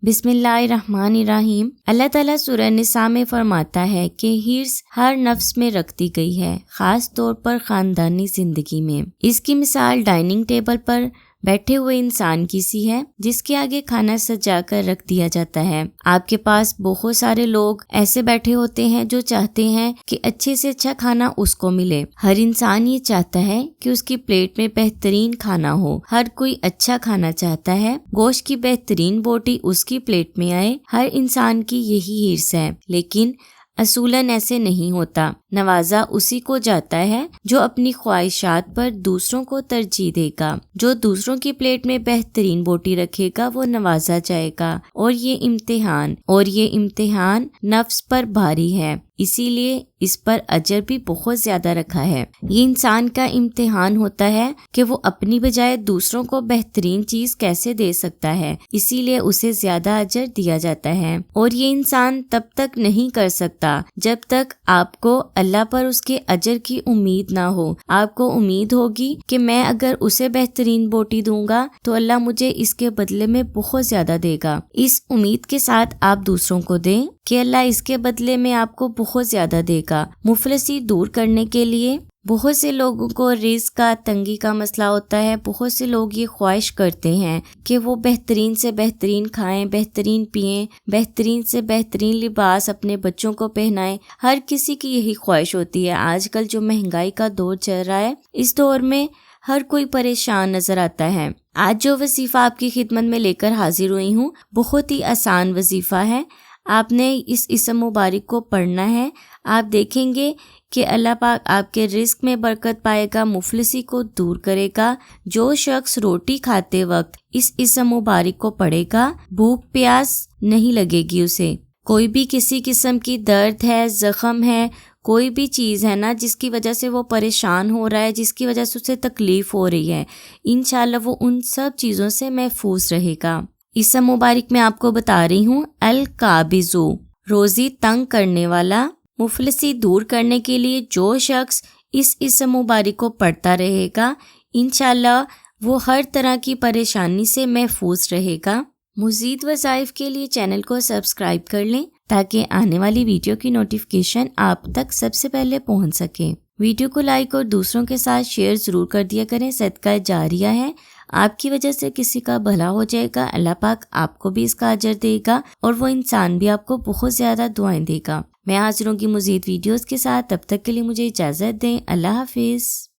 بسم اللہ الرحمن الرحیم۔ اللہ تعالیٰ سورہ نساء میں فرماتا ہے کہ ہرس ہر نفس میں رکھ دی گئی ہے، خاص طور پر خاندانی زندگی میں۔ اس کی مثال ڈائننگ ٹیبل پر بیٹھے ہوئے انسان کی سی ہے جس کے آگے کھانا سجا کر رکھ دیا جاتا ہے۔ آپ کے پاس بہت سارے لوگ ایسے بیٹھے ہوتے ہیں جو چاہتے ہیں کہ اچھے سے اچھا کھانا اس کو ملے۔ ہر انسان یہ چاہتا ہے کہ اس کی پلیٹ میں بہترین کھانا ہو، ہر کوئی اچھا کھانا چاہتا ہے، گوشت کی بہترین بوٹی اس کی پلیٹ میں آئے۔ ہر انسان کی یہی ہرس ہے، لیکن اصولاً ایسے نہیں ہوتا۔ نوازا اسی کو جاتا ہے جو اپنی خواہشات پر دوسروں کو ترجیح دے گا۔ جو دوسروں کی پلیٹ میں بہترین بوٹی رکھے گا وہ نوازا جائے گا، اور یہ امتحان نفس پر بھاری ہے، اسی لیے اس پر اجر بھی بہت زیادہ رکھا ہے۔ یہ انسان کا امتحان ہوتا ہے کہ وہ اپنی بجائے دوسروں کو بہترین چیز کیسے دے سکتا ہے، اسی لیے اسے زیادہ اجر دیا جاتا ہے۔ اور یہ انسان تب تک نہیں کر سکتا جب تک آپ کو اللہ پر اس کے اجر کی امید نہ ہو۔ آپ کو امید ہوگی کہ میں اگر اسے بہترین بوٹی دوں گا تو اللہ مجھے اس کے بدلے میں بہت زیادہ دے گا۔ اس امید کے ساتھ آپ دوسروں کو دیں کہ اللہ اس کے بدلے میں آپ کو بہت زیادہ دے گا۔ مفلسی دور کرنے کے لیے بہت سے لوگوں کو رزق کا تنگی کا مسئلہ ہوتا ہے۔ بہت سے لوگ یہ خواہش کرتے ہیں کہ وہ بہترین سے بہترین کھائیں، بہترین پئیں، بہترین سے بہترین لباس اپنے بچوں کو پہنائیں۔ ہر کسی کی یہی خواہش ہوتی ہے۔ آج کل جو مہنگائی کا دور چل رہا ہے، اس دور میں ہر کوئی پریشان نظر آتا ہے۔ آج جو وظیفہ آپ کی خدمت میں لے کر حاضر ہوئی ہوں بہت ہی آسان وظیفہ ہے۔ آپ نے اس اسم مبارک کو پڑھنا ہے۔ آپ دیکھیں گے کہ اللہ پاک آپ کے رزق میں برکت پائے گا، مفلسی کو دور کرے گا۔ جو شخص روٹی کھاتے وقت اس اسم مبارک کو پڑھے گا، بھوک پیاس نہیں لگے گی اسے۔ کوئی بھی کسی قسم کی درد ہے، زخم ہے، کوئی بھی چیز ہے نا جس کی وجہ سے وہ پریشان ہو رہا ہے، جس کی وجہ سے اسے تکلیف ہو رہی ہے، انشاءاللہ وہ ان سب چیزوں سے محفوظ رہے گا۔ اسم مبارک میں آپ کو بتا رہی ہوں، القابض، روزی تنگ کرنے والا۔ مفلسی دور کرنے کے لیے جو شخص اس اسم مبارک کو پڑھتا رہے گا، انشاءاللہ وہ ہر طرح کی پریشانی سے محفوظ رہے گا۔ مزید وظائف کے لیے چینل کو سبسکرائب کر لیں تاکہ آنے والی ویڈیو کی نوٹیفیکیشن آپ تک سب سے پہلے پہنچ سکے۔ ویڈیو کو لائک اور دوسروں کے ساتھ شیئر ضرور کر دیا کریں، صدقہ جاریہ ہے۔ آپ کی وجہ سے کسی کا بھلا ہو جائے گا، اللہ پاک آپ کو بھی اس کا اجر دے گا، اور وہ انسان بھی آپ کو بہت زیادہ دعائیں دے گا۔ میں حاضر ہوں گی مزید ویڈیوز کے ساتھ، تب تک کے لیے مجھے اجازت دیں۔ اللہ حافظ۔